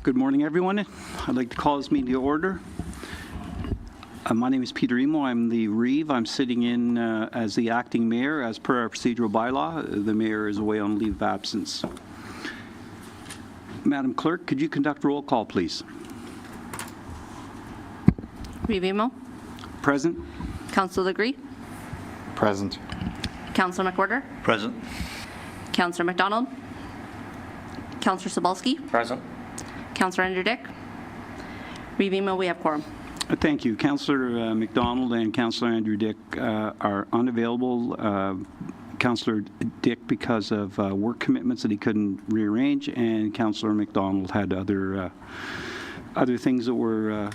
Good morning, everyone. I'd like to call this meeting to order. My name is Peter Emo. I'm the Reeve. I'm sitting in as the acting mayor. As per our procedural bylaw, the mayor is away on leave of absence. Madam Clerk, could you conduct roll call, please? Reeve Emo. Present. Councillor Legree. Present. Councillor McWhorter. Present. Councillor MacDonald. Councillor Sobalski. Present. Councillor Andrew Dick. Reeve Emo, we have quorum. Thank you. Councillor MacDonald and Councillor Andrew Dick are unavailable. Councillor Dick because of work commitments that he couldn't rearrange, and Councillor MacDonald had other things that were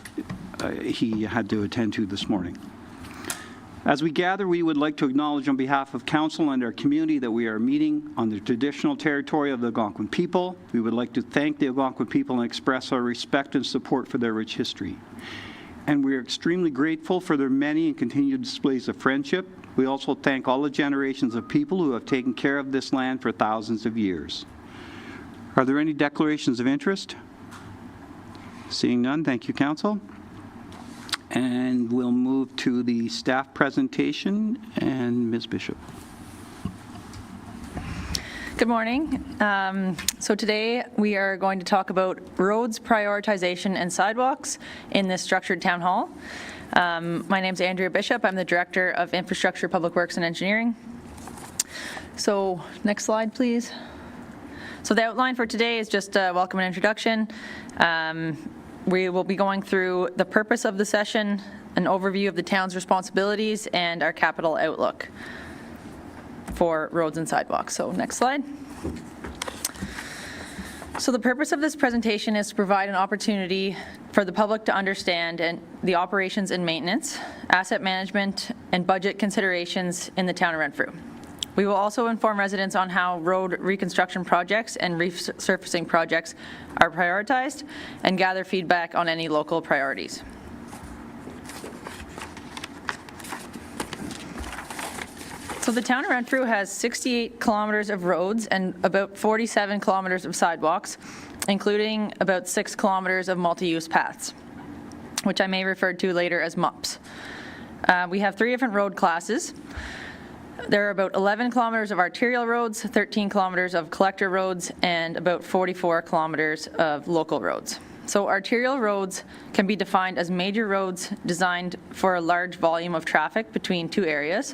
he had to attend to this morning. As we gather, we would like to acknowledge on behalf of Council and our community that we are meeting on the traditional territory of the Algonquin people. We would like to thank the Algonquin people and express our respect and support for their rich history. And we are extremely grateful for their many and continued displays of friendship. We also thank all the generations of people who have taken care of this land for thousands of years. Are there any declarations of interest? Seeing none, thank you, Council. And we'll move to the staff presentation, and Ms. Bishop. Good morning. So today we are going to talk about roads prioritization and sidewalks in this structured town hall. My name is Andrea Bishop. I'm the Director of Infrastructure, Public Works and Engineering. So next slide, please. So the outline for today is just a welcome and introduction. We will be going through the purpose of the session, an overview of the town's responsibilities, and our capital outlook for roads and sidewalks. So next slide. So the purpose of this presentation is to provide an opportunity for the public to understand the operations and maintenance, asset management, and budget considerations in the town of Renfrew. We will also inform residents on how road reconstruction projects and resurfacing projects are prioritized and gather feedback on any local priorities. So the town of Renfrew has 68 kilometers of roads and about 47 kilometers of sidewalks, including about 6 kilometers of multi-use paths, which I may refer to later as MUPs. We have 3 different road classes. There are about 11 kilometers of arterial roads, 13 kilometers of collector roads, and about 44 kilometers of local roads. So arterial roads can be defined as major roads designed for a large volume of traffic between 2 areas,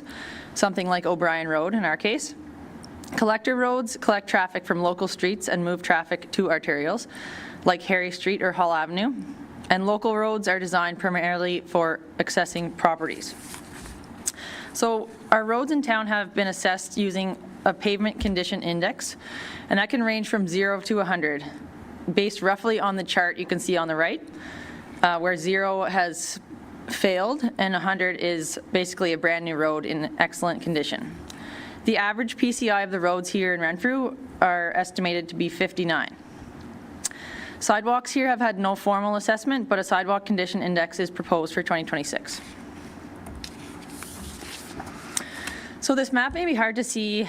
something like O'Brien Road in our case. Collector roads collect traffic from local streets and move traffic to arterials, like Harry Street or Hall Avenue. And local roads are designed primarily for accessing properties. So our roads in town have been assessed using a pavement condition index, and that can range from 0 to 100, based roughly on the chart you can see on the right, where 0 has failed and 100 is basically a brand new road in excellent condition. The average PCI of the roads here in Renfrew are estimated to be 59. Sidewalks here have had no formal assessment, but a sidewalk condition index is proposed for 2026. So this map may be hard to see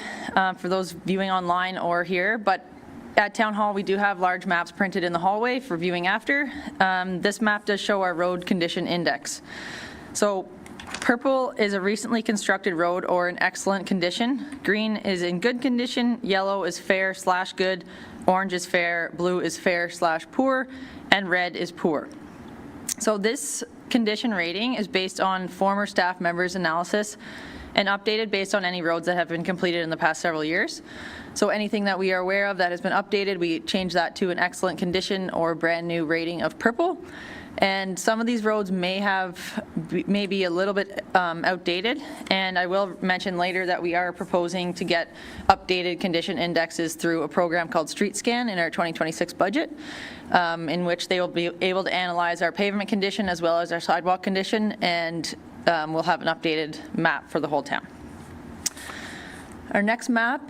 for those viewing online or here, but at Town Hall we do have large maps printed in the hallway for viewing after. This map does show our road condition index. So purple is a recently constructed road or in excellent condition. Green is in good condition, yellow is fair/good, orange is fair, blue is fair/poor, and red is poor. So this condition rating is based on former staff members' analysis and updated based on any roads that have been completed in the past several years. So anything that we are aware of that has been updated, we change that to an excellent condition or brand new rating of purple. And some of these roads may be a little bit outdated, and I will mention later that we are proposing to get updated condition indexes through a program called StreetScan in our 2026 budget, in which they will be able to analyze our pavement condition as well as our sidewalk condition, and we'll have an updated map for the whole town. Our next map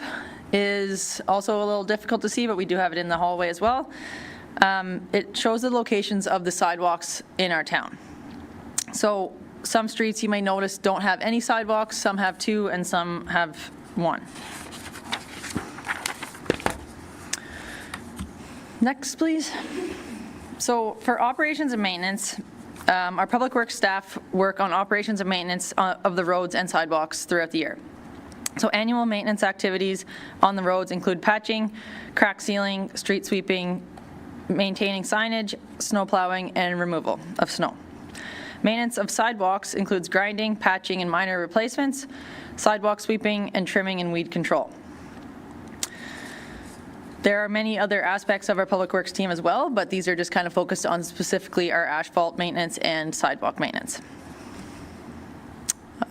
is also a little difficult to see, but we do have it in the hallway as well. It shows the locations of the sidewalks in our town. So some streets you may notice don't have any sidewalks, some have 2, and some have 1. Next, please. So for operations and maintenance, our public works staff work on operations and maintenance of the roads and sidewalks throughout the year. So annual maintenance activities on the roads include patching, crack sealing, street sweeping, maintaining signage, snow plowing, and removal of snow. Maintenance of sidewalks includes grinding, patching, and minor replacements, sidewalk sweeping, and trimming and weed control. There are many other aspects of our public works team as well, but these are just kind of focused on specifically our asphalt maintenance and sidewalk maintenance.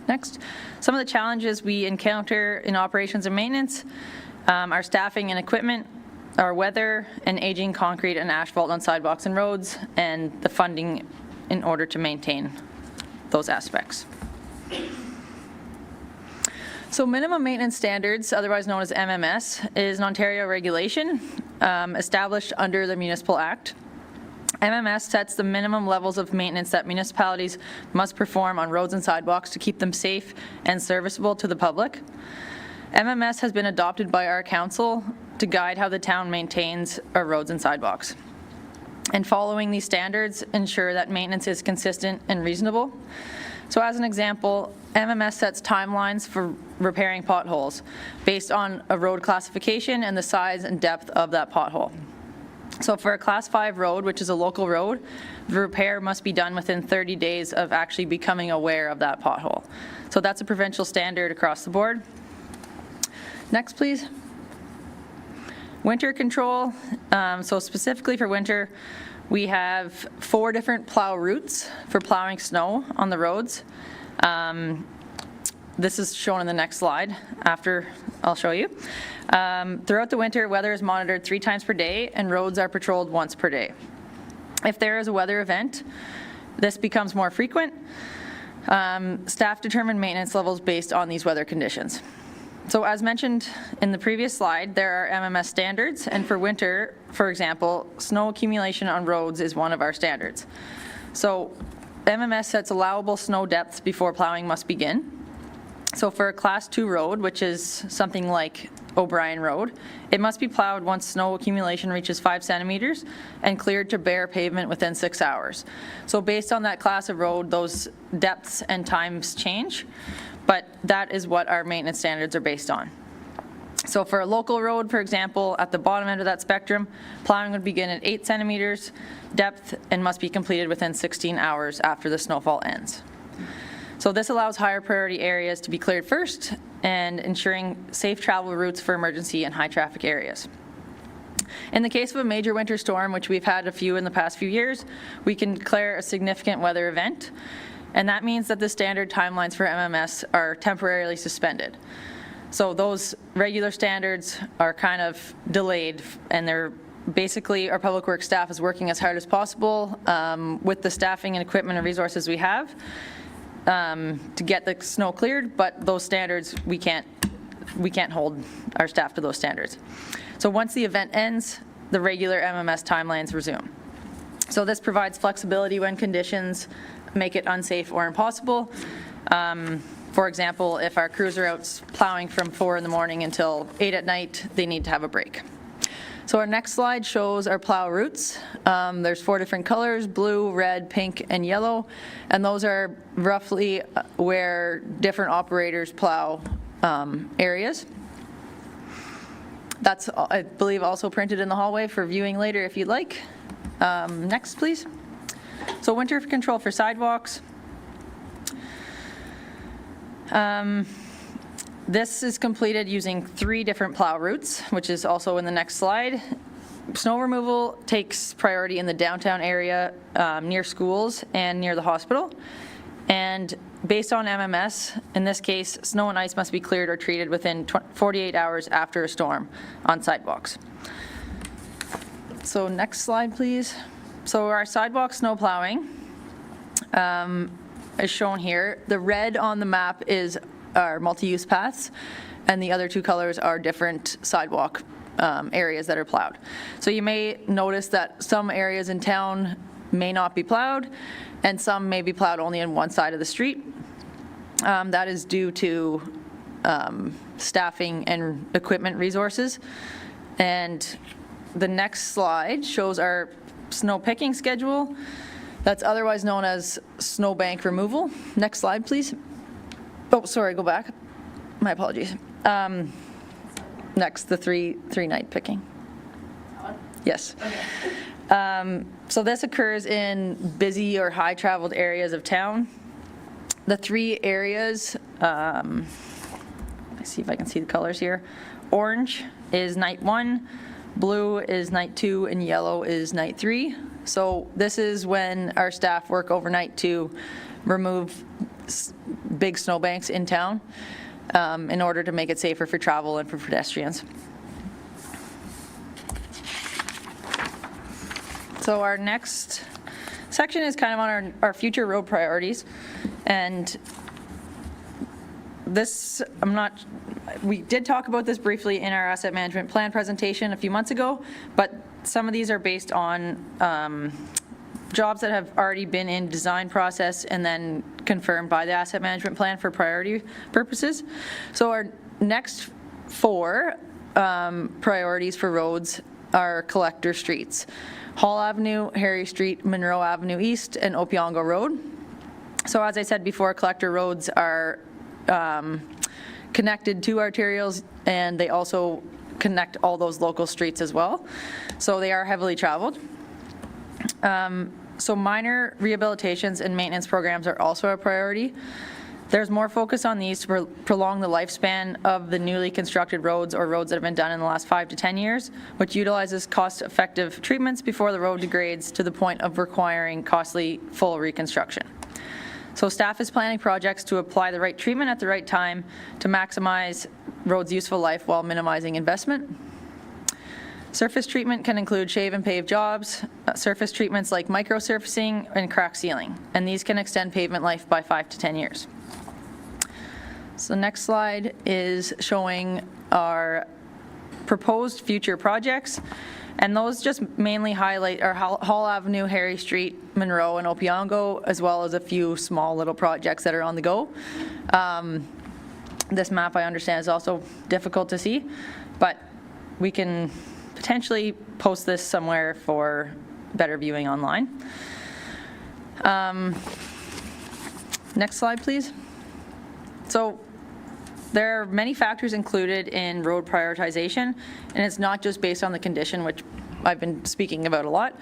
Next, some of the challenges we encounter in operations and maintenance are staffing and equipment, our weather, and aging concrete and asphalt on sidewalks and roads, and the funding in order to maintain those aspects. So minimum maintenance standards, otherwise known as MMS, is an Ontario regulation established under the Municipal Act. MMS sets the minimum levels of maintenance that municipalities must perform on roads and sidewalks to keep them safe and serviceable to the public. MMS has been adopted by our council to guide how the town maintains our roads and sidewalks. And following these standards ensure that maintenance is consistent and reasonable. So as an example, MMS sets timelines for repairing potholes based on a road classification and the size and depth of that pothole. So for a Class 5 road, which is a local road, the repair must be done within 30 days of actually becoming aware of that pothole. So that's a provincial standard across the board. Next, please. Winter control. So specifically for winter, we have 4 different plow routes for plowing snow on the roads. This is shown in the next slide after I'll show you. Throughout the winter, weather is monitored 3 times per day and roads are patrolled once per day. If there is a weather event, this becomes more frequent. Staff determine maintenance levels based on these weather conditions. So as mentioned in the previous slide, there are MMS standards, and for winter, for example, snow accumulation on roads is one of our standards. So MMS sets allowable snow depths before plowing must begin. So for a Class 2 road, which is something like O'Brien Road, it must be plowed once snow accumulation reaches 5 centimeters and cleared to bare pavement within 6 hours. So based on that class of road, those depths and times change, but that is what our maintenance standards are based on. So for a local road, for example, at the bottom end of that spectrum, plowing would begin at 8 centimeters depth and must be completed within 16 hours after the snowfall ends. So this allows higher priority areas to be cleared first and ensuring safe travel routes for emergency and high traffic areas. In the case of a major winter storm, which we've had a few in the past few years, we can declare a significant weather event, and that means that the standard timelines for MMS are temporarily suspended. So those regular standards are kind of delayed, and they're basically our public works staff is working as hard as possible with the staffing and equipment and resources we have to get the snow cleared, but those standards, we can't hold our staff to those standards. So once the event ends, the regular MMS timelines resume. So this provides flexibility when conditions make it unsafe or impossible. For example, if our crews are out plowing from 4 in the morning until 8 at night, they need to have a break. So our next slide shows our plow routes. There's 4 different colors: blue, red, pink, and yellow. And those are roughly where different operators plow areas. That's, I believe, also printed in the hallway for viewing later if you'd like. Next, please. So winter control for sidewalks. This is completed using 3 different plow routes, which is also in the next slide. Snow removal takes priority in the downtown area near schools and near the hospital. And based on MMS, in this case, snow and ice must be cleared or treated within 48 hours after a storm on sidewalks. So next slide, please. So our sidewalk snow plowing is shown here. The red on the map is our multi-use paths, and the other 2 colors are different sidewalk areas that are plowed. So you may notice that some areas in town may not be plowed, and some may be plowed only on one side of the street. That is due to staffing and equipment resources. And the next slide shows our snow picking schedule. That's otherwise known as snowbank removal. Next slide, please. Oh, sorry, go back. My apologies. Next, the three-night picking. Yes. So this occurs in busy or high-traveled areas of town. The three areas, let's see if I can see the colors here. Orange is night 1, blue is night 2, and yellow is night 3. So this is when our staff work overnight to remove big snowbanks in town in order to make it safer for travel and for pedestrians. So our next section is kind of on our future road priorities. And this, we did talk about this briefly in our asset management plan presentation a few months ago, but some of these are based on jobs that have already been in design process and then confirmed by the asset management plan for priority purposes. So our next 4 priorities for roads are collector streets: Hall Avenue, Harry Street, Monroe Avenue East, and Opeongo Road. So as I said before, collector roads are connected to arterials, and they also connect all those local streets as well. So they are heavily traveled. So minor rehabilitations and maintenance programs are also a priority. There's more focus on these to prolong the lifespan of the newly constructed roads or roads that have been done in the last 5 to 10 years, which utilizes cost-effective treatments before the road degrades to the point of requiring costly full reconstruction. So staff is planning projects to apply the right treatment at the right time to maximize roads' useful life while minimizing investment. Surface treatment can include shave and pave jobs, surface treatments like microsurfacing and crack sealing, and these can extend pavement life by 5 to 10 years. So the next slide is showing our proposed future projects, and those just mainly highlight our Hall Avenue, Harry Street, Monroe, and Opeongo, as well as a few small little projects that are on the go. This map, I understand, is also difficult to see, but we can potentially post this somewhere for better viewing online. Next slide, please. So there are many factors included in road prioritization, and it's not just based on the condition, which I've been speaking about a lot.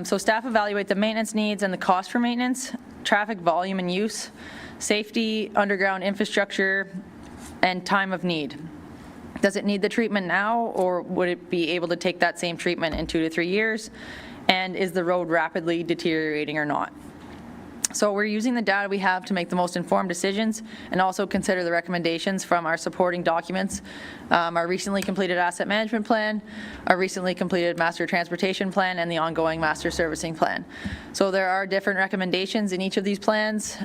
So staff evaluate the maintenance needs and the cost for maintenance, traffic volume and use, safety, underground infrastructure, and time of need. Does it need the treatment now, or would it be able to take that same treatment in 2 to 3 years? And is the road rapidly deteriorating or not? So we're using the data we have to make the most informed decisions and also consider the recommendations from our supporting documents, our recently completed asset management plan, our recently completed master transportation plan, and the ongoing master servicing plan. So there are different recommendations in each of these plans.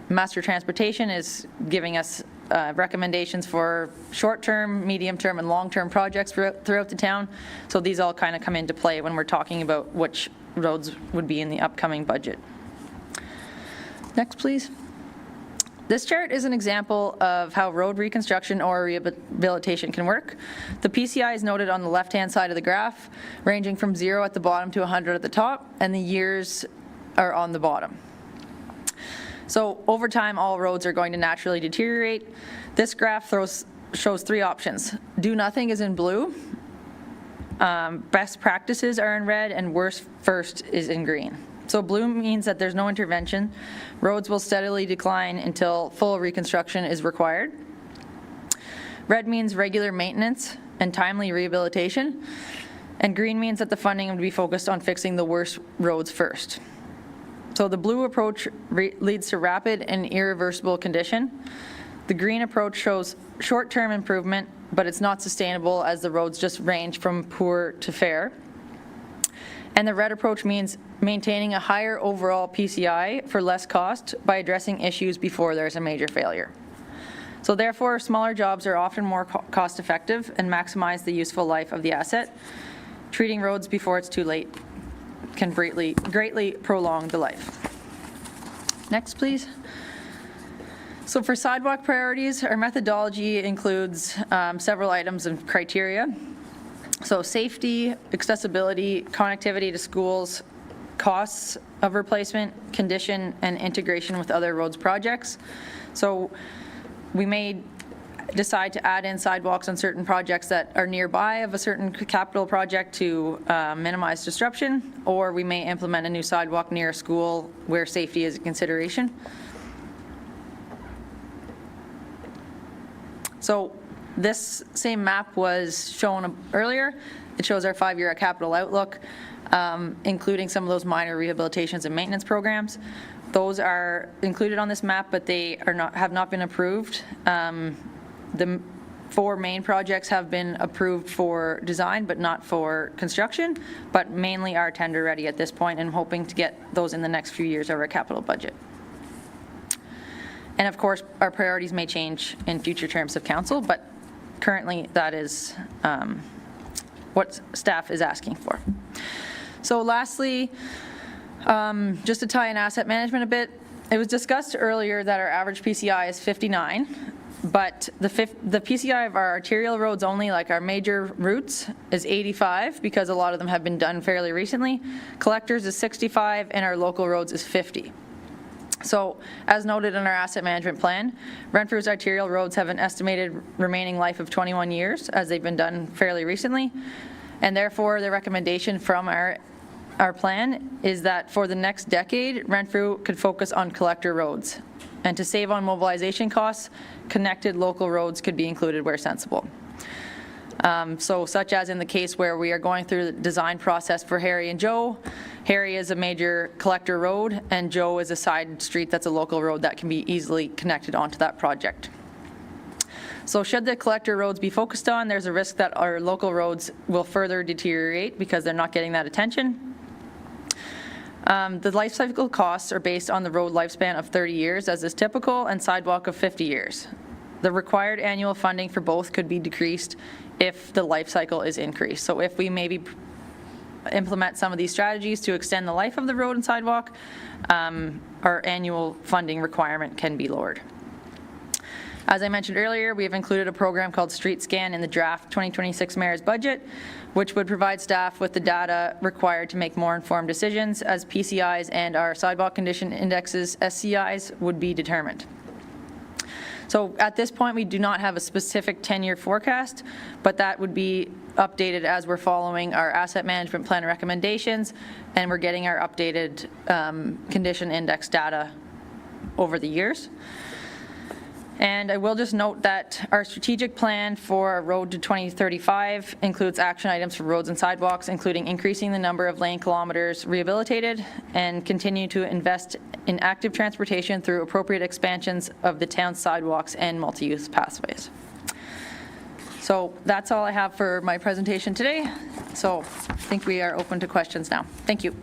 Master transportation is giving us recommendations for short-term, medium-term, and long-term projects throughout the town. So these all kind of come into play when we're talking about which roads would be in the upcoming budget. Next, please. This chart is an example of how road reconstruction or rehabilitation can work. The PCI is noted on the left-hand side of the graph, ranging from 0 at the bottom to 100 at the top, and the years are on the bottom. So over time, all roads are going to naturally deteriorate. This graph shows 3 options. Do nothing is in blue, best practices are in red, and worst first is in green. So blue means that there's no intervention. Roads will steadily decline until full reconstruction is required. Red means regular maintenance and timely rehabilitation. And green means that the funding would be focused on fixing the worst roads first. So the blue approach leads to rapid and irreversible condition. The green approach shows short-term improvement, but it's not sustainable as the roads just range from poor to fair. And the red approach means maintaining a higher overall PCI for less cost by addressing issues before there's a major failure. So therefore, smaller jobs are often more cost effective and maximize the useful life of the asset. Treating roads before it's too late can greatly prolong the life. Next, please. So for sidewalk priorities, our methodology includes several items and criteria. So safety, accessibility, connectivity to schools, costs of replacement, condition, and integration with other roads projects. So we may decide to add in sidewalks on certain projects that are nearby of a certain capital project to minimize disruption, or we may implement a new sidewalk near a school where safety is a consideration. So this same map was shown earlier. It shows our 5-year capital outlook, including some of those minor rehabilitations and maintenance programs. Those are included on this map, but they have not been approved. The 4 main projects have been approved for design, but not for construction, but mainly are tender ready at this point, and hoping to get those in the next few years of our capital budget. And of course, our priorities may change in future terms of council, but currently that is what staff is asking for. So lastly, just to tie in asset management a bit, it was discussed earlier that our average PCI is 59, but the PCI of our arterial roads only, like our major routes, is 85 because a lot of them have been done fairly recently. Collectors is 65 and our local roads is 50. So, as noted in our asset management plan, Renfrew's arterial roads have an estimated remaining life of 21 years, as they've been done fairly recently, and therefore the recommendation from our plan is that for the next decade, Renfrew could focus on collector roads, and to save on mobilization costs, connected local roads could be included where sensible. So such as in the case where we are going through the design process for Harry and Joe. Harry is a major collector road, and Joe is a side street that's a local road that can be easily connected onto that project. So should the collector roads be focused on, there's a risk that our local roads will further deteriorate because they're not getting that attention. The life cycle costs are based on the road lifespan of 30 years, as is typical, and sidewalk of 50 years. The required annual funding for both could be decreased if the life cycle is increased. So if we maybe implement some of these strategies to extend the life of the road and sidewalk, our annual funding requirement can be lowered. As I mentioned earlier, we have included a program called Street Scan in the draft 2026 Mayor's budget, which would provide staff with the data required to make more informed decisions as PCIs and our sidewalk condition indexes, SCIs, would be determined. So at this point, we do not have a specific 10-year forecast, but that would be updated as we're following our asset management plan recommendations, and we're getting our updated condition index data over the years. And I will just note that our strategic plan for Road to 2035 includes action items for roads and sidewalks, including increasing the number of lane kilometers rehabilitated and continue to invest in active transportation through appropriate expansions of the town's sidewalks and multi-use pathways. So that's all I have for my presentation today. So I think we are open to questions now. Thank you.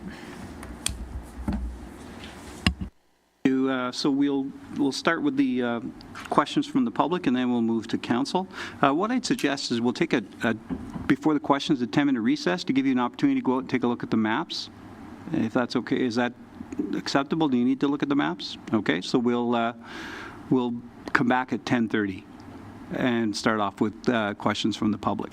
So we'll start with the questions from the public, and then we'll move to council. What I'd suggest is we'll take before the questions, a 10-minute recess to give you an opportunity to go out and take a look at the maps, if that's okay. Is that acceptable? Do you need to look at the maps? Okay, so we'll come back at 10:30 and start off with questions from the public.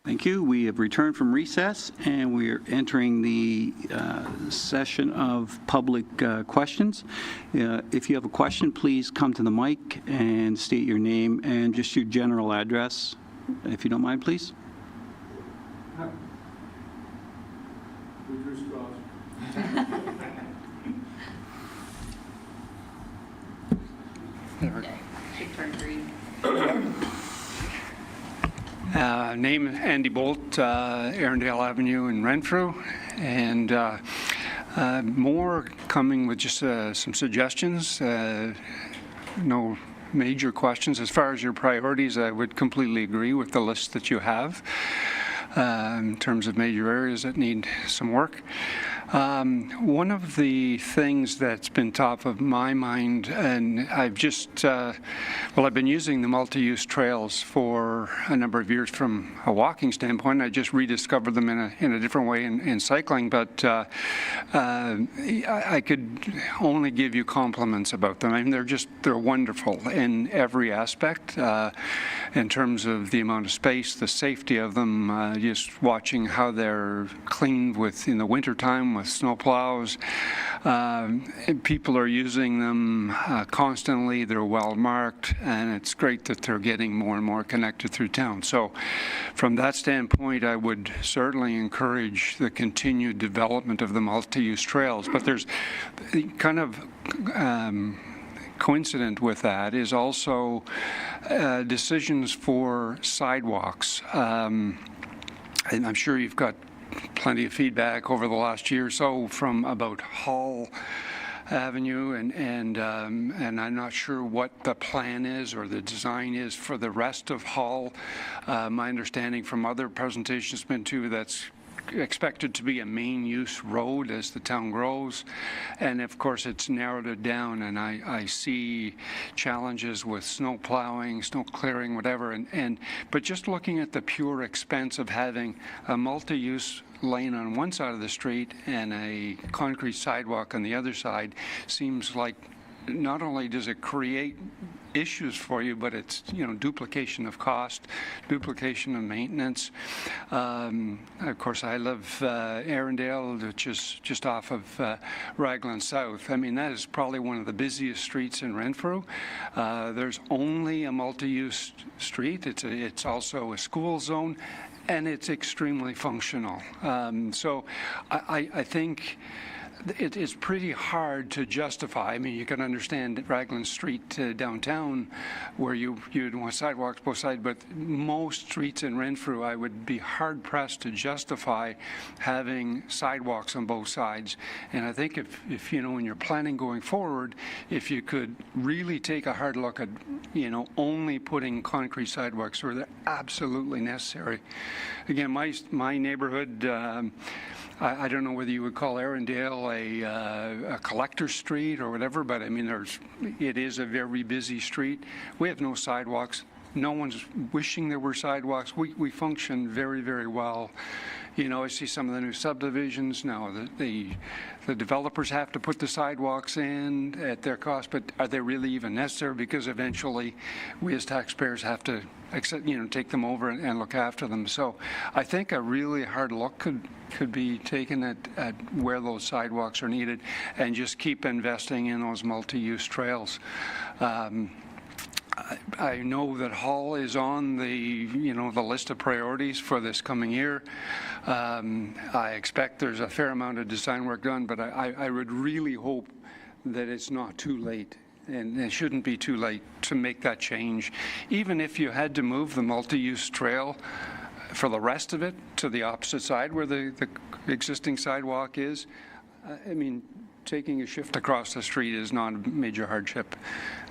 Thank you. We have returned from recess, and we are entering the session of public questions. If you have a question, please come to the mic and state your name and just your general address, if you don't mind, please. Should turn green. Name Andy Bolt, Arundel Avenue in Renfrew, and more coming with just some suggestions. No major questions. As far as your priorities, I would completely agree with the list that you have in terms of major areas that need some work. One of the things that's been top of my mind, and I've just, I've been using the multi-use trails for a number of years from a walking standpoint. I just rediscovered them in a different way in cycling, but I could only give you compliments about them. I mean, they're wonderful in every aspect, in terms of the amount of space, the safety of them, just watching how they're cleaned in the wintertime with snow plows. People are using them constantly. They're well marked, and it's great that they're getting more and more connected through town. So from that standpoint, I would certainly encourage the continued development of the multi-use trails. But there's kind of coincident with that is also decisions for sidewalks. And I'm sure you've got plenty of feedback over the last year or so from about Hall Avenue, and I'm not sure what the plan is or the design is for the rest of Hall. My understanding from other presentations has been too that's expected to be a main use road as the town grows, and of course it's narrowed it down, and I see challenges with snow plowing, snow clearing, whatever, but just looking at the pure expense of having a multi-use lane on one side of the street and a concrete sidewalk on the other side seems like not only does it create issues for you, but it's, duplication of cost, duplication of maintenance. Of course, I live Arundel, which is just off of Raglan South. I mean, that is probably one of the busiest streets in Renfrew. There's only a multi-use street. It's also a school zone, and it's extremely functional. So I think it is pretty hard to justify. I mean, you can understand Raglan Street downtown where you'd want sidewalks both sides, but most streets in Renfrew, I would be hard-pressed to justify having sidewalks on both sides. And I think if when you're planning going forward, if you could really take a hard look at, only putting concrete sidewalks where they're absolutely necessary. Again, my neighborhood, I don't know whether you would call Arundel a collector street or whatever, but I mean, it is a very busy street. We have no sidewalks. No one's wishing there were sidewalks. We function very, very well. I see some of the new subdivisions now. The developers have to put the sidewalks in at their cost, but are they really even necessary? Because eventually, we as taxpayers have to take them over and look after them. So I think a really hard look could be taken at where those sidewalks are needed, and just keep investing in those multi-use trails. I know that Hall is on the list of priorities for this coming year. I expect there's a fair amount of design work done, but I would really hope that it's not too late, and it shouldn't be too late to make that change. Even if you had to move the multi-use trail for the rest of it to the opposite side where the existing sidewalk is, I mean, taking a shift across the street is not a major hardship,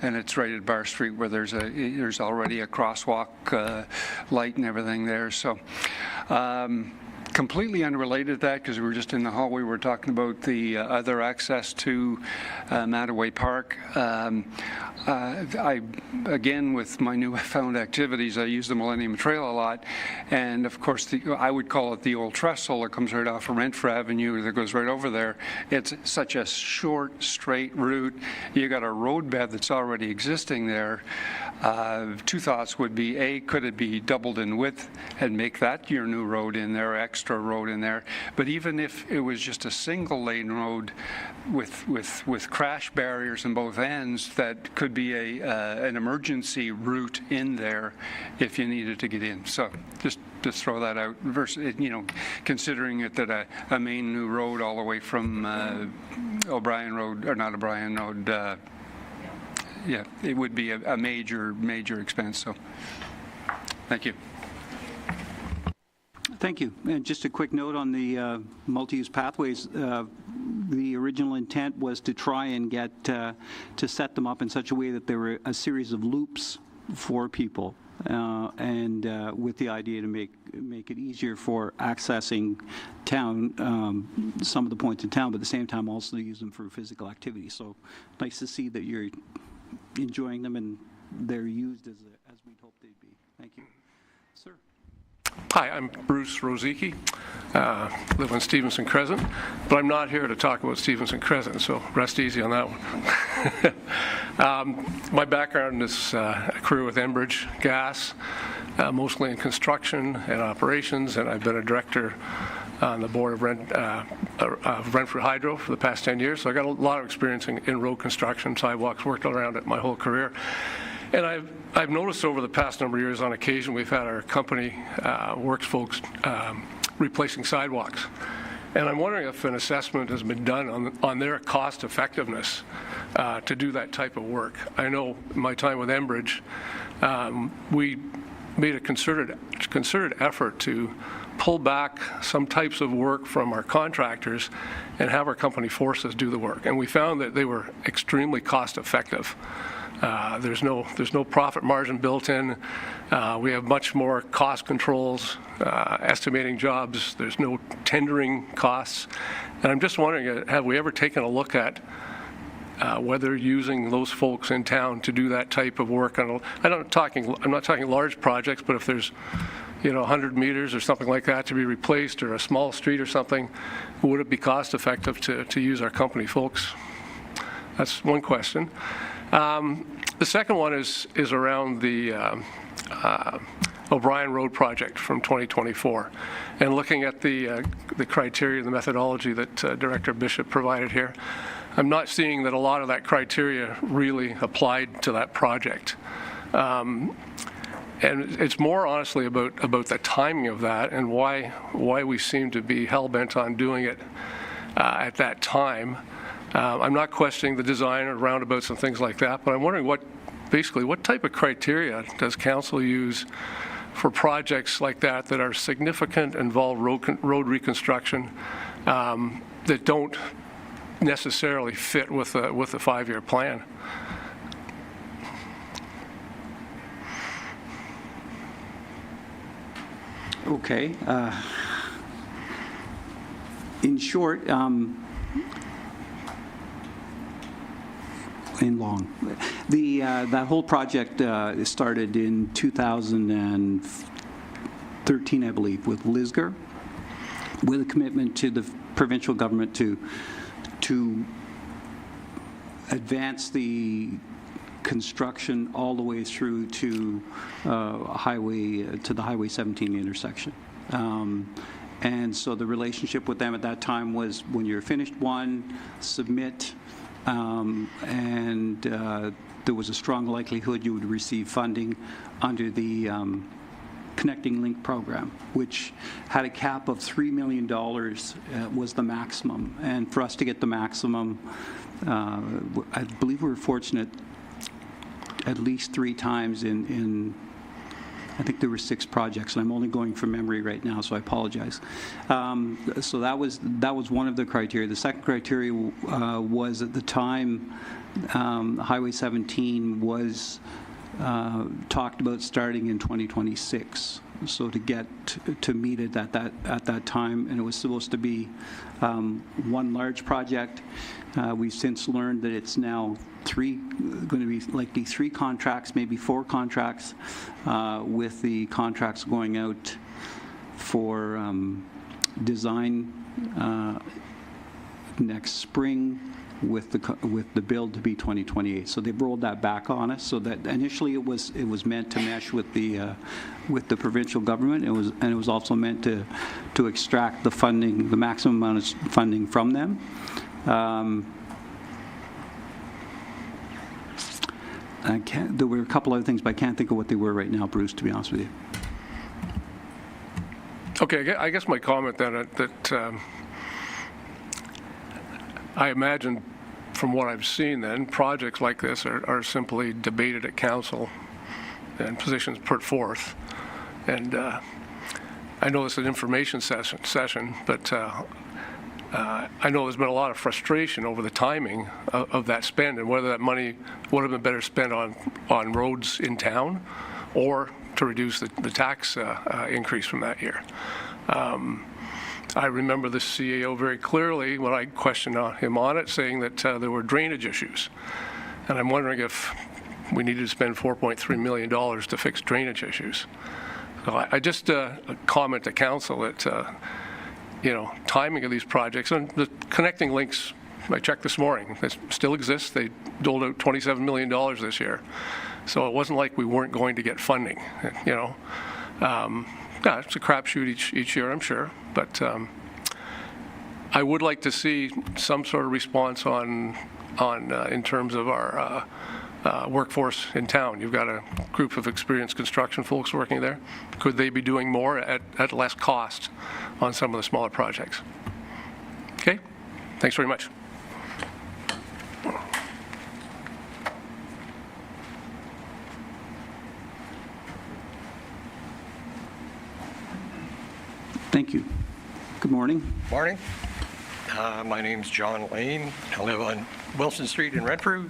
and it's right at Bar Street where there's already a crosswalk light and everything there. So completely unrelated to that, because we were just in the hallway, we were talking about the other access to Mattaway Park. Again, with my newfound activities, I use the Millennium Trail a lot, and of course, I would call it the old trestle that comes right off of Renfrew Avenue that goes right over there. It's such a short, straight route. You got a roadbed that's already existing there. Two thoughts would be, A, could it be doubled in width and make that your new road in there, extra road in there? But even if it was just a single lane road with crash barriers on both ends, that could be an emergency route in there if you needed to get in. So just throw that out. Versus, considering it that a main new road all the way from O'Brien Road, or not O'Brien Road, yeah, it would be a major expense. So thank you. Thank you. And just a quick note on the multi-use pathways. The original intent was to try and get to set them up in such a way that there were a series of loops for people, and with the idea to make it easier for accessing town, some of the points in town, but at the same time also to use them for physical activity. So nice to see that you're enjoying them and they're used as we'd hoped they'd be. Thank you. Sir. Hi, I'm Bruce Rozicki, live on Stevenson Crescent, but I'm not here to talk about Stevenson Crescent, so rest easy on that one. My background is a career with Enbridge Gas, mostly in construction and operations, and I've been a director on the board of Renfrew Hydro for the past 10 years, so I got a lot of experience in road construction, sidewalks, worked around it my whole career. And I've noticed over the past number of years, on occasion, we've had our company works folks replacing sidewalks. And I'm wondering if an assessment has been done on their cost effectiveness to do that type of work. I know in my time with Enbridge, we made a concerted effort to pull back some types of work from our contractors and have our company forces do the work. And we found that they were extremely cost effective. There's no profit margin built in. We have much more cost controls, estimating jobs. There's no tendering costs. And I'm just wondering, have we ever taken a look at whether using those folks in town to do that type of work? I'm not talking large projects, but if there's 100 meters or something like that to be replaced, or a small street or something, would it be cost effective to use our company folks? That's one question. The second one is around the O'Brien Road project from 2024, and looking at the criteria, the methodology that Director Bishop provided here. I'm not seeing that a lot of that criteria really applied to that project. And it's more honestly about the timing of that and why we seem to be hell-bent on doing it at that time. I'm not questioning the design of roundabouts and things like that, but I'm wondering what type of criteria does council use for projects like that are significant, involve road reconstruction, that don't necessarily fit with a 5-year plan. Okay. In short, that whole project started in 2013, I believe, with Lisgar, with a commitment to the provincial government to advance the construction all the way through to the Highway 17 intersection. And so the relationship with them at that time was, when you're finished one, submit, and there was a strong likelihood you would receive funding under the Connecting Link program, which had a cap of $3 million was the maximum. And for us to get the maximum, I believe we were fortunate at least 3 times in I think there were 6 projects, and I'm only going from memory right now, so I apologize. So that was one of the criteria. The second criteria was, at the time, Highway 17 was talked about starting in 2026. So to get to meet it at that time, and it was supposed to be one large project. We've since learned that it's now going to be likely 3 contracts, maybe 4 contracts, with the contracts going out for design next spring, with the build to be 2028. So they've rolled that back on us. So that initially it was meant to mesh with the provincial government. It was also meant to extract the funding, the maximum amount of funding from them. There were a couple other things, but I can't think of what they were right now, Bruce, to be honest with you. Okay, I guess my comment then that I imagine from what I've seen then, projects like this are simply debated at council and positions put forth. And I know this is an information session, but I know there's been a lot of frustration over the timing of that spend and whether that money would have been better spent on roads in town or to reduce the tax increase from that year. I remember the CAO very clearly when I questioned him on it, saying that there were drainage issues. And I'm wondering if we needed to spend $4.3 million to fix drainage issues. So I just comment to council that, timing of these projects, and the connecting links, I checked this morning, they still exist. They doled out $27 million this year. So it wasn't like we weren't going to get funding, Yeah, it's a crapshoot each year, I'm sure, but I would like to see some sort of response on in terms of our workforce in town. You've got a group of experienced construction folks working there. Could they be doing more at less cost on some of the smaller projects? Okay, thanks very much. Thank you. Good morning. Morning. My name's John Lane. I live on Wilson Street in Renfrew.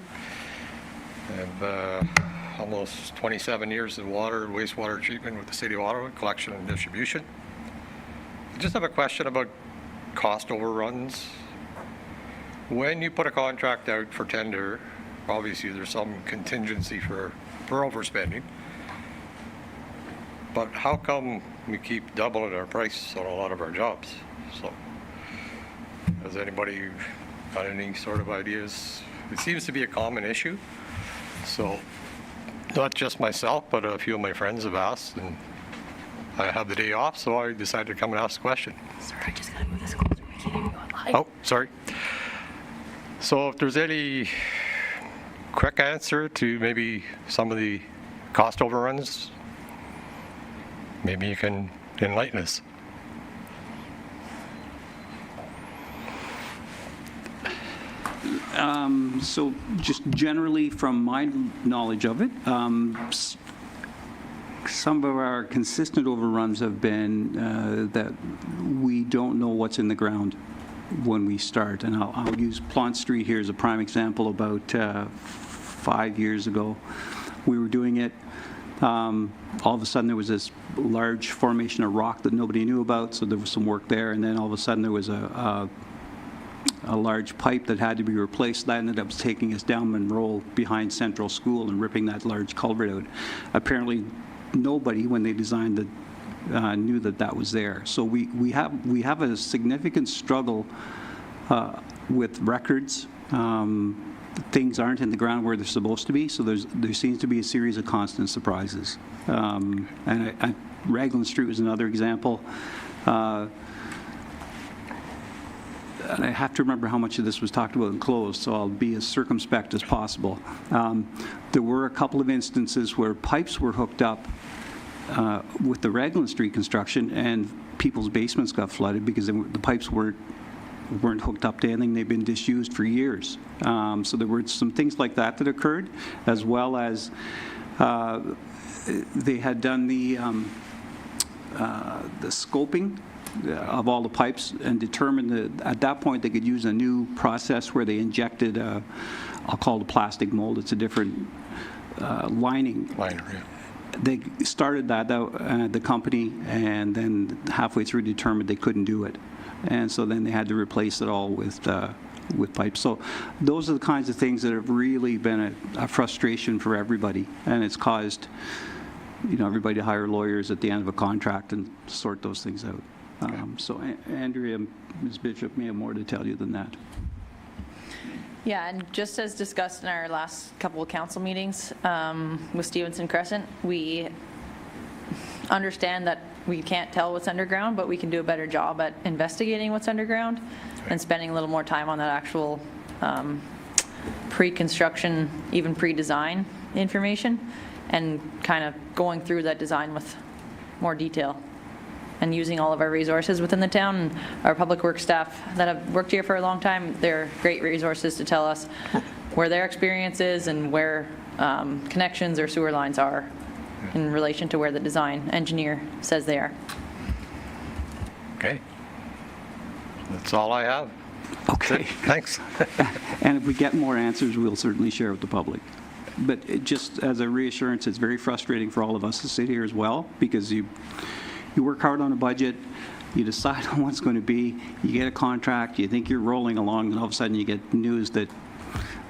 I have almost 27 years of water and wastewater treatment with the City of Ottawa, collection and distribution. I just have a question about cost overruns. When you put a contract out for tender, obviously there's some contingency for overspending. But how come we keep doubling our price on a lot of our jobs? So, has anybody got any sort of ideas? It seems to be a common issue. So, not just myself, but a few of my friends have asked, and I have the day off, so I decided to come and ask the question. Sorry, I just gotta move this closer. We can't hear you on live. Oh, sorry. So, if there's any quick answer to maybe some of the cost overruns, maybe you can enlighten us. So just generally from my knowledge of it, some of our consistent overruns have been that we don't know what's in the ground when we start. And I'll use Plant Street here as a prime example. About 5 years ago, we were doing it. All of a sudden there was this large formation of rock that nobody knew about, so there was some work there, and then all of a sudden there was a large pipe that had to be replaced. That ended up taking us down Monroe behind Central School and ripping that large culvert out. Apparently nobody, when they designed it, knew that was there. So we have a significant struggle with records. Things aren't in the ground where they're supposed to be, so there seems to be a series of constant surprises. And Raglan Street was another example. And I have to remember how much of this was talked about and closed, so I'll be as circumspect as possible. There were a couple of instances where pipes were hooked up with the Raglan Street construction, and people's basements got flooded because the pipes weren't hooked up to anything. They've been disused for years. So there were some things like that occurred, as well as they had done the scoping of all the pipes and determined that at that point they could use a new process where they injected I'll call it a plastic mold. It's a different lining. Liner, yeah. they started that, the company, and then halfway through determined they couldn't do it. And so then they had to replace it all with pipes. So those are the kinds of things that have really been a frustration for everybody, and it's caused, everybody to hire lawyers at the end of a contract and sort those things out. So Andrea, Ms. Bishop may have more to tell you than that. Yeah, and just as discussed in our last couple of council meetings with Stevenson Crescent, we understand that we can't tell what's underground, but we can do a better job at investigating what's underground and spending a little more time on that actual pre-construction, even pre-design information, and kind of going through that design with more detail and using all of our resources within the town. And our public works staff that have worked here for a long time, they're great resources to tell us where their experience is and where connections or sewer lines are in relation to where the design engineer says they are. Okay. That's all I have. Okay. Thanks. And if we get more answers, we'll certainly share with the public. But just as a reassurance, it's very frustrating for all of us to sit here as well, because you work hard on a budget, you decide on what's going to be, you get a contract, you think you're rolling along, and all of a sudden you get news that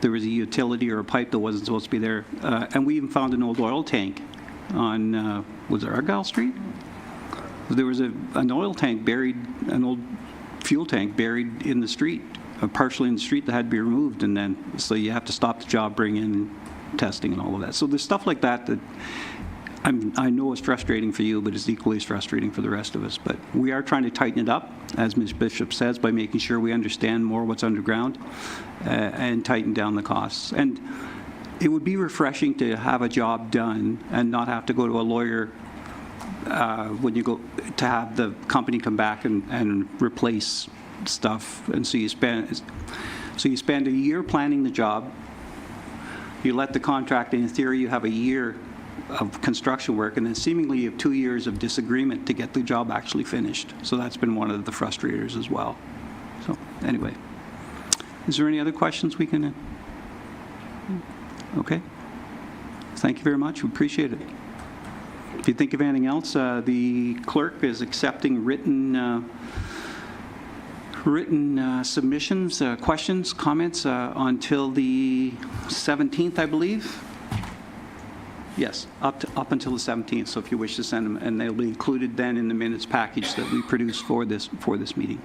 there was a utility or a pipe that wasn't supposed to be there. And we even found an old oil tank on, was it Argyle Street? There was an oil tank buried, an old fuel tank buried in the street, partially in the street, that had to be removed, and then, so you have to stop the job, bring in testing and all of that. So there's stuff like that that I know is frustrating for you, but it's equally as frustrating for the rest of us. But we are trying to tighten it up, as Ms. Bishop says, by making sure we understand more what's underground and tighten down the costs. And it would be refreshing to have a job done and not have to go to a lawyer when you go to have the company come back and replace stuff. And so you spend a year planning the job. You let the contract, in theory, you have a year of construction work, and then seemingly you have 2 years of disagreement to get the job actually finished. So that's been one of the frustrators as well. So anyway, is there any other questions we can? Okay. Thank you very much. We appreciate it. If you think of anything else, the clerk is accepting written submissions, questions, comments until the 17th, I believe. Yes, up until the 17th. So if you wish to send them, and they'll be included then in the minutes package that we produce for this meeting.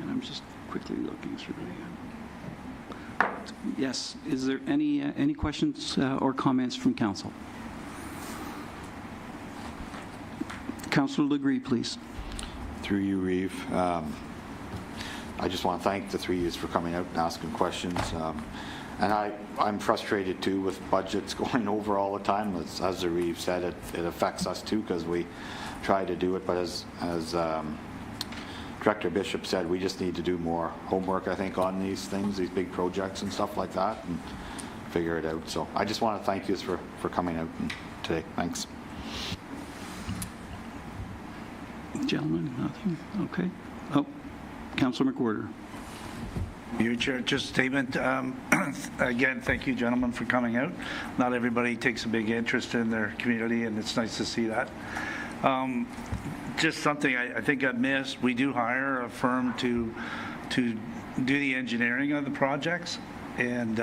And I'm just quickly looking through the. Yes, is there any questions or comments from council? Councillor Legree, please. Through you, Reeve. I just want to thank the three of you for coming out and asking questions. And I'm frustrated too with budgets going over all the time. As the Reeve said, it affects us too, because we try to do it. But as Director Bishop said, we just need to do more homework, I think, on these things, these big projects and stuff like that, and figure it out. So I just want to thank you for coming out today. Thanks. Gentlemen, nothing? Okay. Oh, Councillor McWhorter. Your Chair, just a statement. Again, thank you, gentlemen, for coming out. Not everybody takes a big interest in their community, and it's nice to see that. Just something I think I missed. We do hire a firm to do the engineering of the projects, and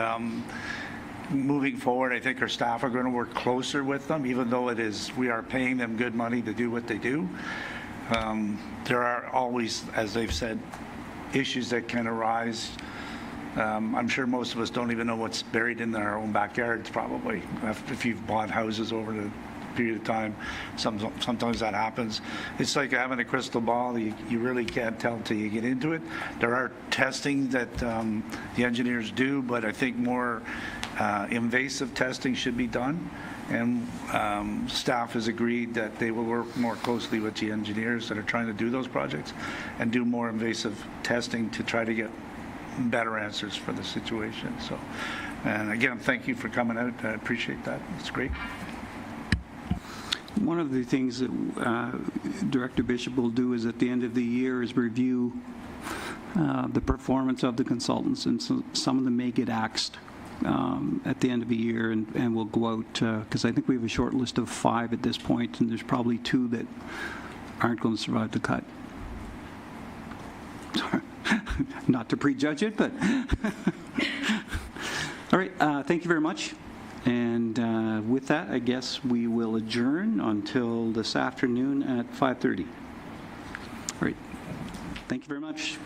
moving forward, I think our staff are going to work closer with them, even though we are paying them good money to do what they do. There are always, as they've said, issues that can arise. I'm sure most of us don't even know what's buried in our own backyards, probably. If you've bought houses over the period of time, sometimes that happens. It's like having a crystal ball. You really can't tell until you get into it. There are testing that the engineers do, but I think more invasive testing should be done. And staff has agreed that they will work more closely with the engineers that are trying to do those projects and do more invasive testing to try to get better answers for the situation. So, and again, thank you for coming out. I appreciate that. It's great. One of the things that Director Bishop will do is at the end of the year is review the performance of the consultants, and so some of them may get axed at the end of the year, and we'll go out, because I think we have a short list of 5 at this point, and there's probably 2 that aren't going to survive the cut. Not to prejudge it, but all right, thank you very much. And with that, I guess we will adjourn until this afternoon at 5:30. All right, thank you very much.